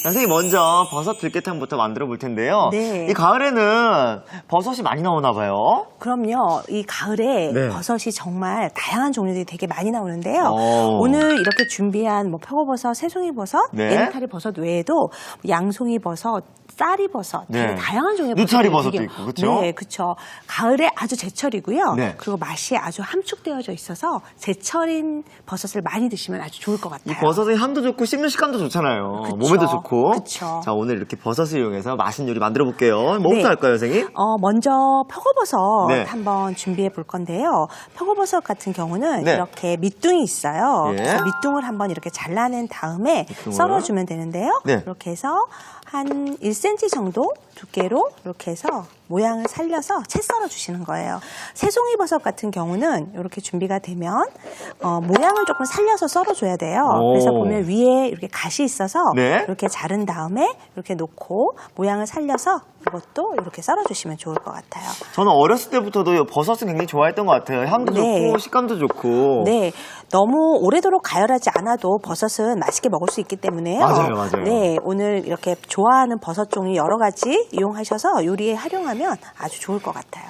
선생님 먼저 버섯 들깨탕부터 만들어 볼 텐데요. 네. 이 가을에는 버섯이 많이 나오나 봐요. 그럼요. 이 가을에 네. 버섯이 정말 다양한 종류들이 되게 많이 나오는데요. 오. 오늘 이렇게 준비한 뭐 표고버섯, 새송이버섯, 네. 에르타리 버섯 외에도 양송이버섯, 쌀이버섯, 네. 되게 다양한 종류의 느타리 버섯이 버섯도 있고, 그쵸? 네, 그렇죠. 가을에 아주 제철이고요. 네. 그리고 맛이 아주 함축되어져 있어서 제철인 버섯을 많이 드시면 아주 좋을 것 같아요. 이 버섯의 향도 좋고 씹는 식감도 좋잖아요. 그쵸. 몸에도 좋고. 그쵸. 자, 오늘 이렇게 버섯을 이용해서 맛있는 요리 만들어 볼게요. 뭐부터 네. 할까요, 선생님? 먼저 표고버섯 네. 한번 준비해 볼 건데요. 표고버섯 같은 경우는 네. 이렇게 밑둥이 있어요. 예. 그래서 밑둥을 한번 이렇게 잘라낸 다음에 밑둥을. 썰어주면 되는데요. 네. 이렇게 해서 한 1cm 정도 두께로 이렇게 해서 모양을 살려서 채 썰어 주시는 거예요. 새송이버섯 같은 경우는 이렇게 준비가 되면 모양을 조금 살려서 썰어줘야 돼요. 오. 그래서 보면 위에 이렇게 가시 있어서 네. 이렇게 자른 다음에 이렇게 놓고 모양을 살려서 이것도 이렇게 썰어주시면 좋을 것 같아요. 저는 어렸을 때부터도 버섯을 굉장히 좋아했던 것 같아요. 향도 네. 좋고 식감도 좋고. 네, 너무 오래도록 가열하지 않아도 버섯은 맛있게 먹을 수 있기 때문에요. 맞아요, 맞아요. 네, 오늘 이렇게 좋아하는 버섯 종류 여러 가지 이용하셔서 요리에 활용하면 아주 좋을 것 같아요.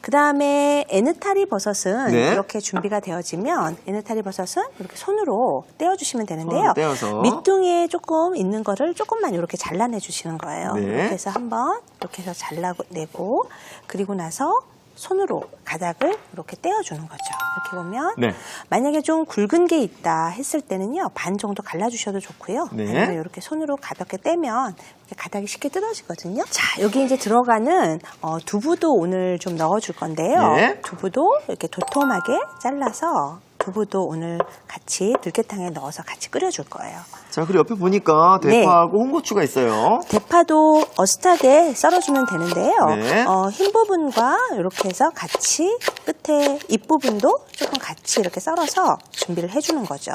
그 다음에 에느타리 버섯은 네. 이렇게 준비가 되어지면 에느타리 버섯은 이렇게 손으로 떼어주시면 되는데요. 손으로 떼어서. 밑둥이에 조금 있는 거를 조금만 이렇게 잘라내 주시는 거예요. 네. 이렇게 해서 한번 이렇게 해서 잘라내고 그리고 나서 손으로 가닥을 이렇게 떼어주는 거죠. 이렇게 보면 네. 만약에 좀 굵은 게 있다 했을 때는요. 반 정도 갈라주셔도 좋고요. 네. 아니면 이렇게 손으로 가볍게 떼면 이렇게 가닥이 쉽게 뜯어지거든요. 자, 여기 이제 들어가는 두부도 오늘 좀 넣어줄 건데요. 네. 두부도 이렇게 도톰하게 잘라서 두부도 오늘 같이 들깨탕에 넣어서 같이 끓여줄 거예요. 자, 그리고 옆에 보니까 네. 대파하고 홍고추가 있어요. 대파도 어슷하게 썰어주면 되는데요. 네. 흰 부분과 이렇게 해서 같이 끝에 잎부분도 조금 같이 이렇게 썰어서 준비를 해주는 거죠.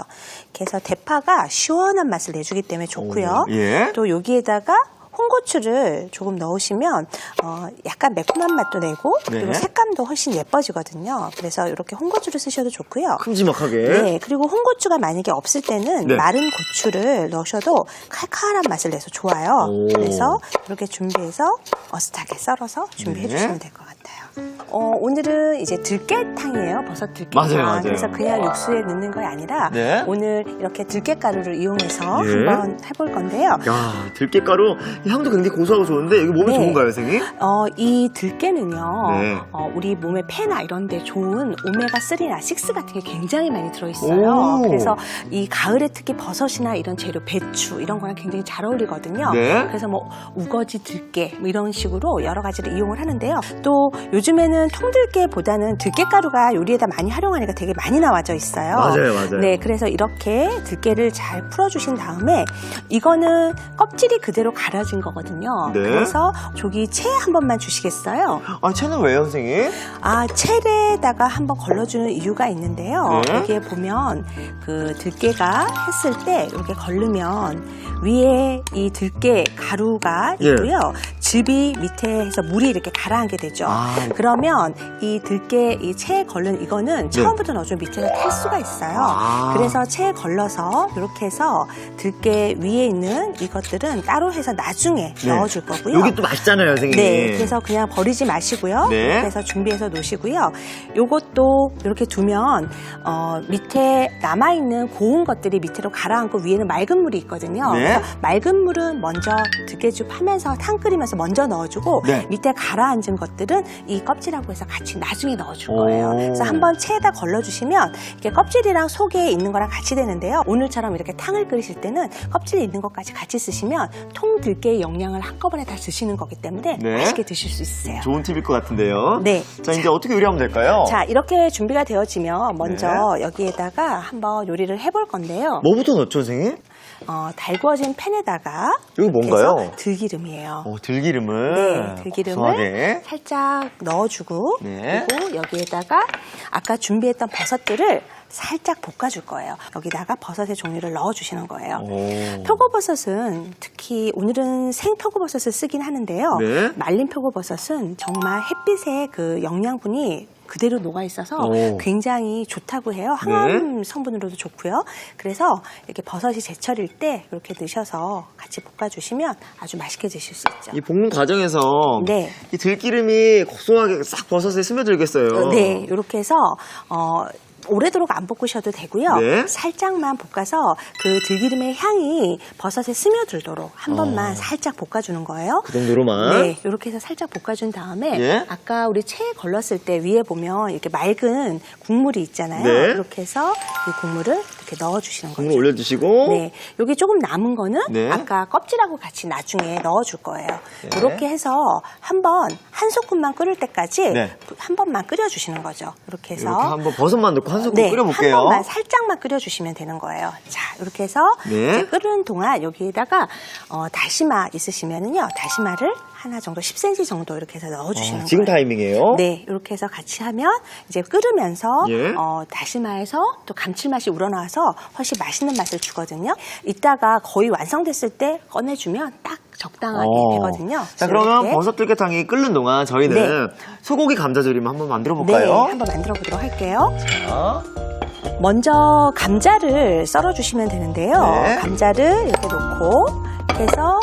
그래서 대파가 시원한 맛을 내주기 때문에 좋고요. 오, 예. 또 여기에다가 홍고추를 조금 넣으시면 약간 매콤한 맛도 내고 그리고 네. 색감도 훨씬 예뻐지거든요. 그래서 이렇게 홍고추를 쓰셔도 좋고요. 큼지막하게. 네, 그리고 홍고추가 만약에 없을 때는 네. 마른 고추를 넣으셔도 칼칼한 맛을 내서 좋아요. 오. 그래서 이렇게 준비해서 어슷하게 썰어서 준비해 네. 주시면 될 것 같아요. 오늘은 이제 들깨탕이에요. 버섯 들깨탕. 맞아요, 맞아요. 그래서 그냥 육수에 넣는 게 아니라 네. 오늘 이렇게 들깨가루를 이용해서 예. 한번 해볼 건데요. 야, 들깨가루 이 향도 굉장히 고소하고 좋은데 이게 몸에 네. 좋은가요, 선생님? 이 들깨는요, 네. 우리 몸에 폐나 이런 데 좋은 오메가3나 6 같은 게 굉장히 많이 들어있어요. 오. 그래서 이 가을에 특히 버섯이나 이런 재료, 배추 이런 거랑 굉장히 잘 어울리거든요. 네. 그래서 뭐 우거지 들깨 뭐 이런 식으로 여러 가지를 이용을 하는데요. 또 요즘에는 통들깨보다는 들깨가루가 요리에다 많이 활용하니까 되게 많이 나와져 있어요. 맞아요, 맞아요. 네, 그래서 이렇게 들깨를 잘 풀어주신 다음에 이거는 껍질이 그대로 갈아진 거거든요. 네. 그래서 저기 채 한 번만 주시겠어요? 아, 채는 왜요, 선생님? 채에다가 한번 걸러주는 이유가 있는데요. 네. 여기에 보면 그 들깨가 했을 때 이렇게 걸르면 위에 이 들깨 가루가 예. 있고요. 즙이 밑에 해서 물이 이렇게 가라앉게 되죠. 아. 그러면 이 들깨 이 채에 걸른 이거는 처음부터 넣어주면 밑에서 탈 수가 있어요. 아. 그래서 채에 걸러서 이렇게 해서 들깨 위에 있는 이것들은 따로 해서 나중에 네. 넣어줄 거고요. 여기 또 맛있잖아요, 선생님. 네, 그래서 그냥 버리지 마시고요. 네. 이렇게 해서 준비해서 놓으시고요. 요것도 이렇게 두면 밑에 남아있는 고운 것들이 밑으로 가라앉고 위에는 맑은 물이 있거든요. 네. 그래서 맑은 물은 먼저 들깨죽 하면서 탕 끓이면서 먼저 넣어주고 네. 밑에 가라앉은 것들은 이 껍질하고 해서 같이 나중에 넣어줄 거예요. 오. 그래서 한번 체에다 걸러주시면 이렇게 껍질이랑 속에 있는 거랑 같이 되는데요. 오늘처럼 이렇게 탕을 끓이실 때는 껍질에 있는 것까지 같이 쓰시면 통 들깨의 영양을 한꺼번에 다 드시는 거기 때문에 네. 맛있게 드실 수 있어요. 좋은 팁일 것 같은데요. 네. 자, 이제 어떻게 요리하면 될까요? 자, 이렇게 준비가 되어지면 먼저 네. 여기에다가 한번 요리를 해볼 건데요. 뭐부터 넣죠, 선생님? 달구어진 팬에다가 이거 뭔가요? 이렇게 해서 들기름이에요. 들기름을. 네, 들기름을 고소하게. 살짝 넣어주고 네. 그리고 여기에다가 아까 준비했던 버섯들을 살짝 볶아줄 거예요. 여기다가 버섯의 종류를 넣어주시는 거예요. 오. 표고버섯은 특히 오늘은 생표고버섯을 쓰긴 하는데요. 네. 말린 표고버섯은 정말 햇빛의 그 영양분이 그대로 녹아 있어서 오. 굉장히 좋다고 해요. 항암 성분으로도 좋고요. 그래서 이렇게 버섯이 제철일 때 이렇게 넣으셔서 같이 볶아주시면 아주 맛있게 드실 수 있죠. 이 볶는 과정에서 네. 이 들기름이 고소하게 싹 버섯에 스며들겠어요. 네, 이렇게 해서 오래도록 안 볶으셔도 되고요. 네. 살짝만 볶아서 그 들기름의 향이 버섯에 스며들도록 한 번만 살짝 볶아주는 거예요. 그 정도로만. 네, 이렇게 해서 살짝 볶아준 다음에 예. 아까 우리 체에 걸렀을 때 위에 보면 이렇게 맑은 국물이 있잖아요. 네. 이렇게 해서 이 국물을 이렇게 넣어주시는 거죠. 국물 올려주시고. 네, 여기 조금 남은 거는 네. 아까 껍질하고 같이 나중에 넣어줄 거예요. 네. 이렇게 해서 한 소금만 끓을 때까지 네. 한 번만 끓여주시는 거죠. 이렇게 해서 이렇게 한번 버섯만 넣고 한 소금 네, 끓여볼게요. 한 번만 살짝만 끓여주시면 되는 거예요. 자, 이렇게 해서 네. 이제 끓는 동안 여기에다가 다시마 있으시면은요, 다시마를 하나 정도 10cm 정도 이렇게 해서 넣어주시는 지금 거예요. 타이밍이에요. 네, 이렇게 해서 같이 하면 이제 끓으면서 예. 다시마에서 또 감칠맛이 우러나와서 훨씬 맛있는 맛을 주거든요. 이따가 거의 완성됐을 때 꺼내주면 딱 적당하게 되거든요. 자, 그러면 이렇게. 버섯 들깨탕이 끓는 동안 저희는 네. 소고기 감자조림 한번 만들어 네, 볼까요? 한번 만들어 보도록 할게요. 자, 먼저 감자를 썰어주시면 되는데요. 네. 감자를 이렇게 놓고 해서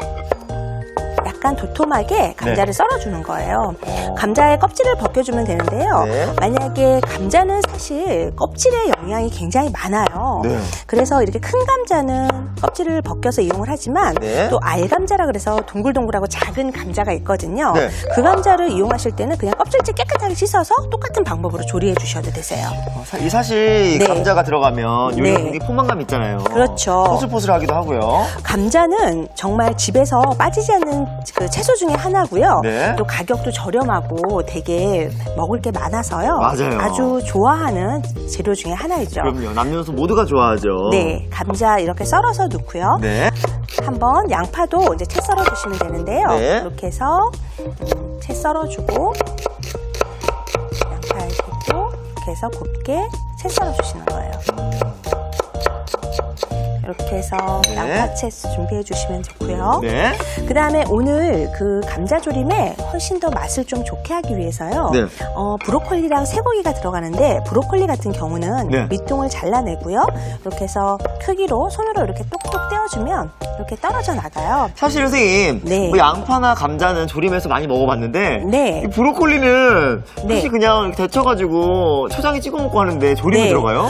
약간 도톰하게 감자를 썰어주는 거예요. 감자의 껍질을 벗겨주면 되는데요. 네. 만약에 감자는 사실 껍질에 영양이 굉장히 많아요. 네. 그래서 이렇게 큰 감자는 껍질을 벗겨서 이용을 하지만 네. 또 알감자라 그래서 동글동글하고 작은 감자가 있거든요. 네. 그 감자를 이용하실 때는 그냥 껍질째 깨끗하게 씻어서 똑같은 방법으로 조리해 주셔도 되세요. 이 사실 네. 감자가 들어가면 요리 네. 굉장히 포만감 있잖아요. 그렇죠. 포슬포슬하기도 하고요. 감자는 정말 집에서 빠지지 않는 그 채소 중에 하나고요. 네. 또 가격도 저렴하고 되게 먹을 게 많아서요. 맞아요. 아주 좋아하는 재료 중에 하나이죠. 그럼요. 남녀노소 모두가 좋아하죠. 네, 감자 이렇게 썰어서 넣고요. 네. 한번 양파도 이제 채 썰어 주시면 되는데요. 네. 이렇게 해서 채 썰어주고 양파 이렇게 이렇게 해서 곱게 채 썰어 주시는 거예요. 이렇게 해서 네. 양파채 준비해 주시면 좋고요. 네. 그 다음에 오늘 그 감자조림에 훨씬 더 맛을 좀 좋게 하기 위해서요. 네. 브로콜리랑 쇠고기가 들어가는데 브로콜리 같은 경우는 네. 밑동을 잘라내고요. 이렇게 해서 크기로 손으로 이렇게 똑똑 떼어주면 이렇게 떨어져 나가요. 사실 선생님, 네. 뭐 양파나 감자는 조림해서 많이 먹어봤는데 네. 이 브로콜리는 네. 사실 그냥 이렇게 데쳐가지고 초장에 찍어 먹고 하는데 조림에 네. 들어가요?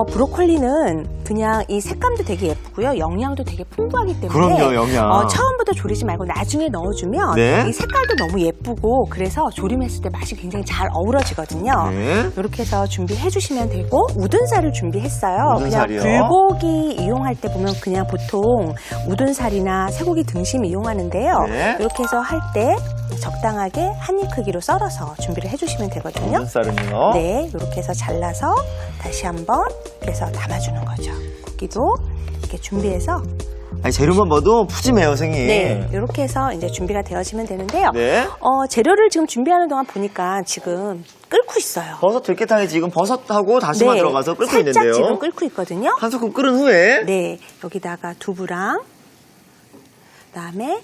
브로콜리는 그냥 이 색감도 되게 예쁘고요. 영양도 되게 풍부하기 때문에 그럼요, 영양. 처음부터 조리지 말고 나중에 넣어주면 네. 이 색깔도 너무 예쁘고 그래서 조림했을 때 맛이 굉장히 잘 어우러지거든요. 네. 이렇게 해서 준비해 주시면 되고 우둔살을 준비했어요. 우둔살이요? 그냥 불고기 이용할 때 보면 그냥 보통 우둔살이나 쇠고기 등심 이용하는데요. 네. 이렇게 해서 할 때 적당하게 한 입 크기로 썰어서 준비를 해주시면 되거든요. 눈살은요? 네, 이렇게 해서 잘라서 다시 한번 이렇게 해서 담아주는 거죠. 고기도 이렇게 준비해서 아니, 재료만 봐도 푸짐해요, 선생님. 네, 이렇게 해서 이제 준비가 되어지면 되는데요. 네. 재료를 지금 준비하는 동안 보니까 지금 끓고 있어요. 버섯 들깨탕에 지금 버섯하고 다시마 들어가서 끓고 살짝 있는데요. 지금 끓고 있거든요. 한 소끔 끓은 후에 네, 여기다가 두부랑 그다음에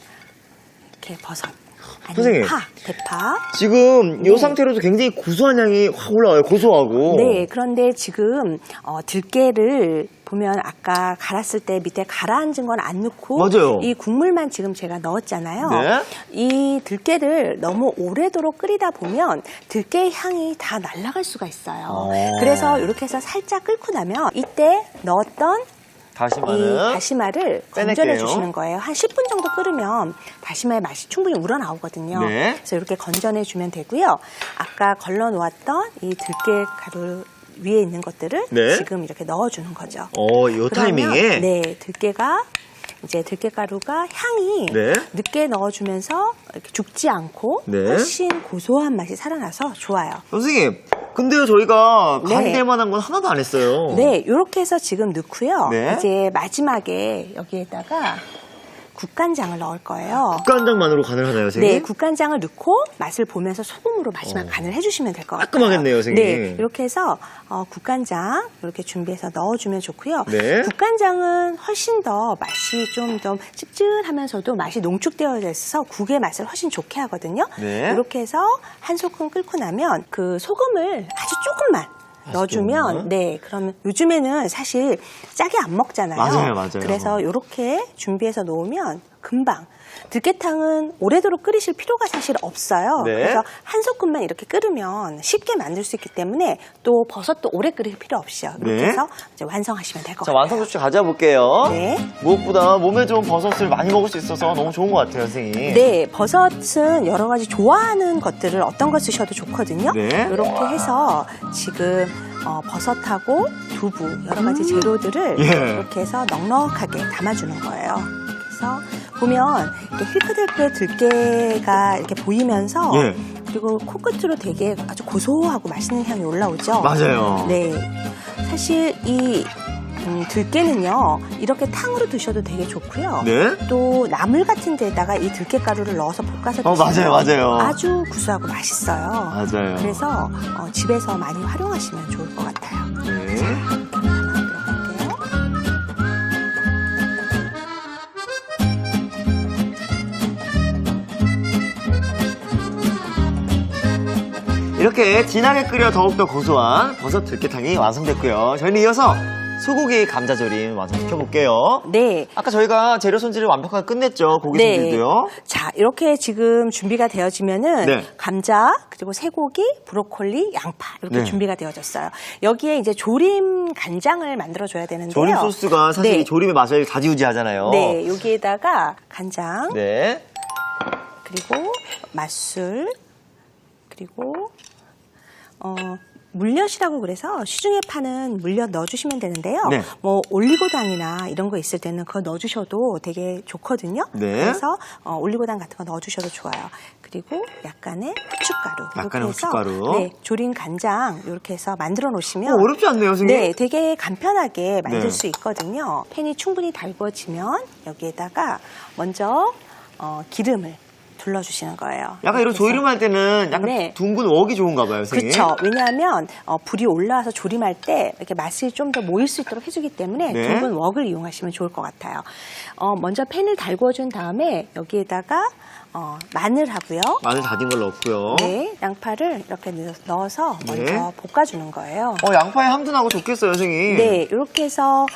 이렇게 버섯, 선생님. 아니면 대파. 지금 이 네. 상태로도 굉장히 구수한 향이 확 올라와요. 고소하고. 네, 그런데 지금 들깨를 보면 아까 갈았을 때 밑에 가라앉은 건 안 넣고 맞아요. 이 국물만 지금 제가 넣었잖아요. 네. 이 들깨를 너무 오래도록 끓이다 보면 들깨의 향이 다 날아갈 수가 있어요. 그래서 이렇게 해서 살짝 끓고 나면 이때 넣었던 이 다시마는 다시마를 빼낼게요. 건져내 주시는 거예요. 한 10분 정도 끓으면 다시마의 맛이 충분히 우러나오거든요. 네. 그래서 이렇게 건져내 주면 되고요. 아까 걸러 놓았던 이 들깨 가루 위에 있는 것들을 네. 지금 이렇게 넣어주는 거죠. 요 그러면, 타이밍에 네, 들깨가 이제 들깨가루가 향이 네. 늦게 넣어주면서 이렇게 죽지 않고 네. 훨씬 고소한 맛이 살아나서 좋아요. 선생님, 근데요 저희가 네. 간될 만한 건 하나도 안 했어요. 네, 이렇게 해서 지금 넣고요. 네. 이제 마지막에 여기에다가 국간장을 넣을 거예요. 국간장만으로 간을 하나요, 선생님? 네, 국간장을 넣고 맛을 보면서 소금으로 마지막 간을 해주시면 될 것 같아요. 깔끔하겠네요, 선생님. 네, 이렇게 해서 국간장 이렇게 준비해서 넣어주면 좋고요. 네. 국간장은 훨씬 더 맛이 좀 더 찝찝하면서도 맛이 농축되어 있어서 국의 맛을 훨씬 좋게 하거든요. 네. 이렇게 해서 한 소끔 끓고 나면 그 소금을 아주 조금만 넣어주면, 네, 그러면 요즘에는 사실 짜게 안 먹잖아요. 맞아요. 그래서 이렇게 준비해서 놓으면 금방. 들깨탕은 오래도록 끓이실 필요가 사실 없어요. 네. 그래서 한 소끔만 이렇게 끓으면 쉽게 만들 수 있기 때문에 또 버섯도 오래 끓일 필요 없이요. 이렇게 네. 해서 이제 완성하시면 될 것 자, 같아요. 완성 조치 가져볼게요. 네. 무엇보다 몸에 좋은 버섯을 많이 먹을 수 있어서 너무 좋은 것 같아요, 선생님. 네, 버섯은 여러 가지 좋아하는 것들을 어떤 거 쓰셔도 좋거든요. 네. 이렇게 해서 지금 버섯하고 두부 여러 가지 재료들을 예. 이렇게 해서 넉넉하게 담아주는 거예요. 그래서 보면 이렇게 힐끗힐끗 들깨가 이렇게 보이면서 예. 그리고 코끝으로 되게 아주 고소하고 맛있는 향이 올라오죠. 맞아요. 네, 사실 이 들깨는요 이렇게 탕으로 드셔도 되게 좋고요. 네. 또 나물 같은 데다가 이 들깨가루를 넣어서 볶아서 드시면 맞아요. 아주 구수하고 맛있어요. 맞아요. 그래서 집에서 많이 활용하시면 좋을 것 같아요. 네. 이렇게 하나 들어갈게요. 이렇게 진하게 끓여 더욱더 고소한 버섯 들깨탕이 완성됐고요. 저희는 이어서 소고기 감자조림 완성시켜볼게요. 네. 아까 저희가 재료 손질을 완벽하게 끝냈죠. 고기 손질도요. 자, 이렇게 지금 준비가 되어지면은 네. 감자, 그리고 쇠고기, 브로콜리, 양파 이렇게 네. 준비가 되어졌어요. 여기에 이제 조림 간장을 만들어줘야 되는데요. 조림 소스가 사실 네. 이 조림의 맛을 좌지우지하잖아요. 네, 여기에다가 간장, 네. 그리고 맛술, 그리고 물엿이라고 그래서 시중에 파는 물엿 넣어주시면 되는데요. 네. 뭐 올리고당이나 이런 거 있을 때는 그거 넣어주셔도 되게 좋거든요. 네. 그래서 올리고당 같은 거 넣어주셔도 좋아요. 그리고 약간의 후춧가루. 약간의 이렇게 해서, 후춧가루. 네, 조림 간장 이렇게 해서 만들어 놓으시면 어렵지 않네요, 선생님. 네, 되게 간편하게 만들 네. 수 있거든요. 팬이 충분히 달궈지면 여기에다가 먼저 기름을 둘러주시는 거예요. 약간 이런 이렇게 해서. 조림할 때는 약간 네. 둥근 웍이 좋은가 봐요, 선생님. 그렇죠. 왜냐하면 불이 올라와서 조림할 때 이렇게 맛이 좀 더 모일 수 있도록 해주기 때문에 네. 둥근 웍을 이용하시면 좋을 것 같아요. 먼저 팬을 달궈준 다음에 여기에다가 마늘하고요. 마늘 다진 걸 넣고요. 네, 양파를 이렇게 넣어서 네. 먼저 볶아주는 거예요. 양파에 향도 나고 좋겠어요, 선생님. 네, 이렇게 해서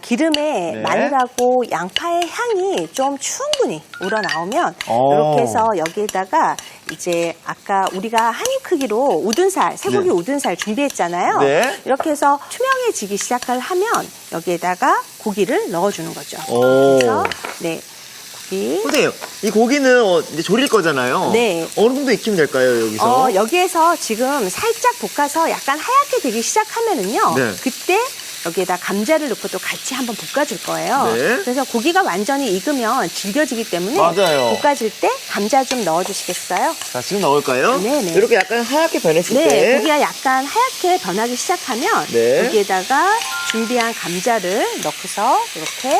기름에 네. 마늘하고 양파의 향이 좀 충분히 우러나오면 오. 이렇게 해서 여기에다가 이제 아까 우리가 한 입 크기로 우둔살, 쇠고기 네. 우둔살 준비했잖아요. 네. 이렇게 해서 투명해지기 시작을 하면 여기에다가 고기를 넣어주는 거죠. 오. 그래서 네, 고기. 선생님, 이 고기는 이제 조릴 거잖아요. 네. 어느 정도 익히면 될까요, 여기서? 여기에서 지금 살짝 볶아서 약간 하얗게 되기 시작하면은요. 네. 그때 여기에다 감자를 넣고 또 같이 한번 볶아줄 거예요. 네. 그래서 고기가 완전히 익으면 질겨지기 때문에 맞아요. 볶아줄 때 감자 좀 넣어주시겠어요? 자, 지금 넣을까요? 네네. 이렇게 약간 하얗게 변했을 네, 때. 고기가 약간 하얗게 변하기 시작하면 네. 여기에다가 준비한 감자를 넣고서 이렇게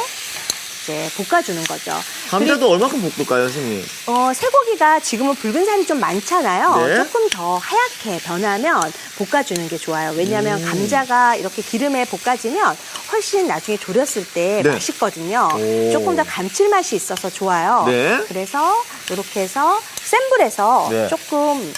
이제 볶아주는 거죠. 감자도 얼마큼 볶을까요, 선생님? 쇠고기가 지금은 붉은 살이 좀 많잖아요. 네. 조금 더 하얗게 변하면 볶아주는 게 좋아요. 왜냐하면 감자가 이렇게 기름에 볶아지면 훨씬 나중에 졸였을 때 네. 맛있거든요. 오. 조금 더 감칠맛이 있어서 좋아요. 네. 그래서 이렇게 해서 센 불에서 네. 조금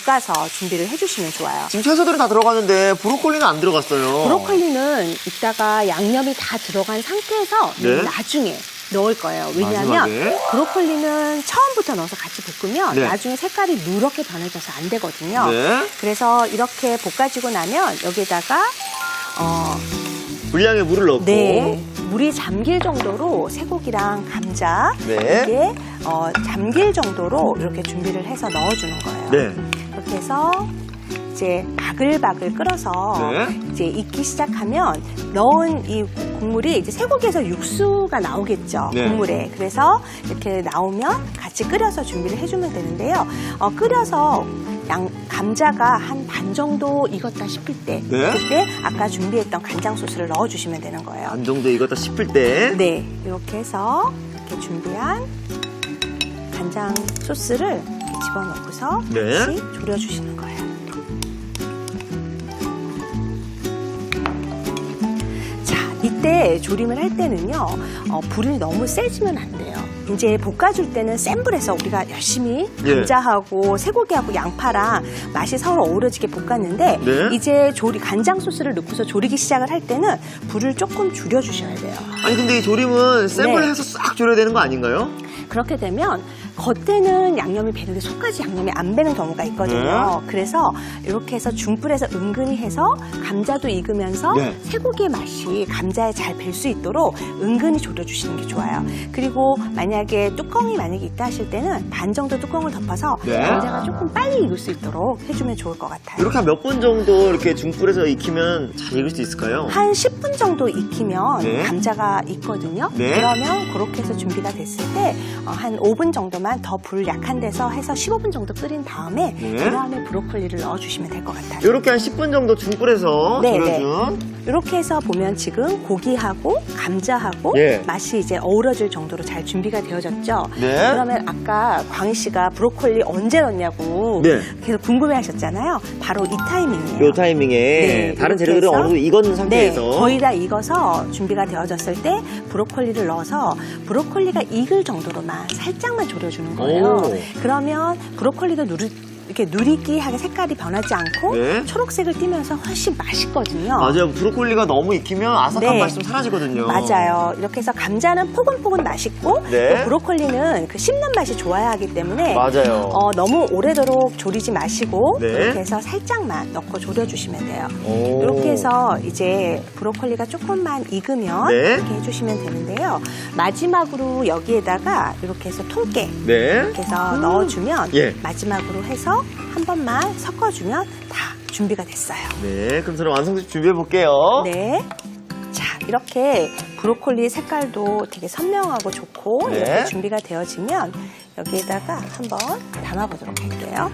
볶아서 준비를 해주시면 좋아요. 지금 채소들은 다 들어갔는데 브로콜리는 안 들어갔어요. 브로콜리는 이따가 양념이 다 들어간 상태에서 네. 나중에 넣을 거예요. 왜냐하면 마지막에? 브로콜리는 처음부터 넣어서 같이 볶으면 네. 나중에 색깔이 누렇게 변해져서 안 되거든요. 네. 그래서 이렇게 볶아지고 나면 여기에다가 분량의 물을 넣고. 네, 물이 잠길 정도로 쇠고기랑 감자 네. 이게 잠길 정도로 이렇게 준비를 해서 넣어주는 거예요. 네. 이렇게 해서 이제 바글바글 끓어서 네. 이제 익기 시작하면 넣은 이 국물이 이제 쇠고기에서 육수가 나오겠죠. 네. 국물에. 그래서 이렇게 나오면 같이 끓여서 준비를 해주면 되는데요. 끓여서 감자가 한 반 정도 익었다 싶을 때 네. 그때 아까 준비했던 간장 소스를 넣어주시면 되는 거예요. 반 정도 익었다 싶을 때. 네, 이렇게 해서 이렇게 준비한 간장 소스를 이렇게 집어넣고서 네. 같이 졸여주시는 거예요. 자, 이때 조림을 할 때는요, 불이 너무 세지면 안 돼요. 이제 볶아줄 때는 센 불에서 우리가 열심히 예. 감자하고 쇠고기하고 양파랑 맛이 서로 어우러지게 볶았는데 네. 이제 간장 소스를 넣고서 조리기 시작을 할 때는 불을 조금 줄여주셔야 돼요. 아니 근데 이 조림은 센 불에 네. 해서 싹 졸여야 되는 거 아닌가요? 그렇게 되면 겉에는 양념이 배는데 속까지 양념이 안 배는 경우가 있거든요. 그래서 이렇게 해서 중불에서 은근히 해서 감자도 익으면서 네. 쇠고기의 맛이 감자에 잘 뵐 수 있도록 은근히 졸여주시는 게 좋아요. 그리고 만약에 뚜껑이 있다 하실 때는 반 정도 뚜껑을 덮어서 네. 감자가 조금 빨리 익을 수 있도록 해주면 좋을 것 같아요. 이렇게 한 몇 분 정도 이렇게 중불에서 익히면 잘 익을 수 있을까요? 한 10분 정도 익히면 네. 감자가 익거든요. 네. 그러면 그렇게 해서 준비가 됐을 때 한 5분 정도만 더 불 약한 데서 해서 15분 정도 끓인 다음에 네. 그 다음에 브로콜리를 넣어주시면 될 것 같아요. 이렇게 한 10분 정도 중불에서 네, 졸여준 이렇게 해서 보면 지금 고기하고 감자하고 예. 맛이 이제 어우러질 정도로 잘 준비가 되어졌죠. 네. 그러면 아까 광희 씨가 브로콜리 언제 넣냐고 네. 계속 궁금해하셨잖아요. 바로 이 타이밍이에요. 요 타이밍에 네, 다른 이렇게 재료들은 해서 어느 정도 익은 상태에서 네, 거의 다 익어서 준비가 되어졌을 때 브로콜리를 넣어서 브로콜리가 익을 정도로만 살짝만 졸여주는 거예요. 오. 그러면 브로콜리도 이렇게 누리끼하게 색깔이 변하지 않고 네. 초록색을 띠면서 훨씬 맛있거든요. 맞아요. 브로콜리가 너무 익히면 아삭한 네. 맛이 좀 사라지거든요. 맞아요. 이렇게 해서 감자는 포근포근 맛있고 네. 또 브로콜리는 그 씹는 맛이 좋아야 하기 때문에 맞아요. 너무 오래도록 졸이지 마시고 네. 이렇게 해서 살짝만 넣고 졸여주시면 돼요. 오. 이렇게 해서 이제 브로콜리가 조금만 익으면 네. 이렇게 해주시면 되는데요. 마지막으로 여기에다가 이렇게 해서 통깨 네. 이렇게 해서 넣어주면 예. 마지막으로 해서 한 번만 섞어주면 다 준비가 됐어요. 네. 그럼 저는 완성식 준비해 볼게요. 네. 자, 이렇게 브로콜리 색깔도 되게 선명하고 좋고 네. 이렇게 준비가 되어지면 여기에다가 한번 담아보도록 할게요.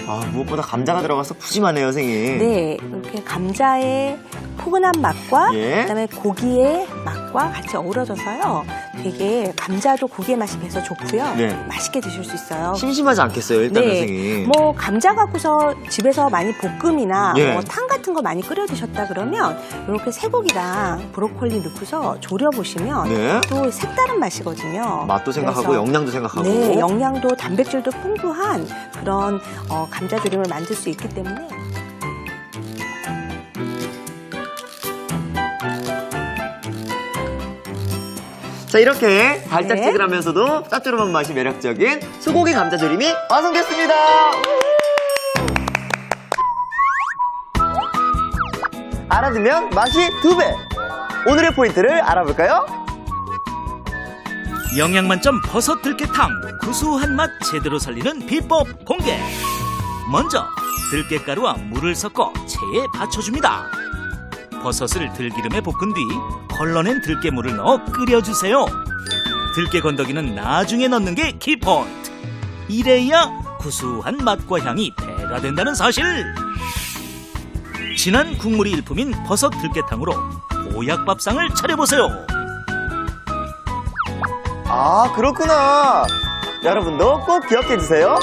아, 무엇보다 감자가 들어가서 푸짐하네요, 선생님. 네, 이렇게 감자의 포근한 맛과 예. 그다음에 고기의 맛과 같이 어우러져서요. 되게 감자도 고기의 맛이 배서 좋고요. 네. 맛있게 드실 수 있어요. 심심하지 않겠어요, 일단 선생님. 뭐 감자 갖고서 집에서 많이 볶음이나 예. 뭐 탕 같은 거 많이 끓여 드셨다 그러면 이렇게 쇠고기랑 브로콜리 넣고서 졸여 보시면 네. 또 색다른 맛이거든요. 맛도 생각하고 그래서 영양도 생각하고. 네, 영양도 단백질도 풍부한 그런 감자 조림을 만들 수 있기 때문에 자, 이렇게 달짝지근하면서도 네. 짭조름한 맛이 매력적인 소고기 감자조림이 완성됐습니다. 알아두면 맛이 2배. 오늘의 포인트를 알아볼까요? 영양 만점 버섯 들깨탕 구수한 맛 제대로 살리는 비법 공개. 먼저 들깨가루와 물을 섞어 체에 받쳐줍니다. 버섯을 들기름에 볶은 뒤 걸러낸 들깨물을 넣어 끓여주세요. 들깨 건더기는 나중에 넣는 게 키포인트. 이래야 구수한 맛과 향이 배가 된다는 사실. 진한 국물이 일품인 버섯 들깨탕으로 보약밥상을 차려보세요. 아, 그렇구나. 여러분도 꼭 기억해주세요.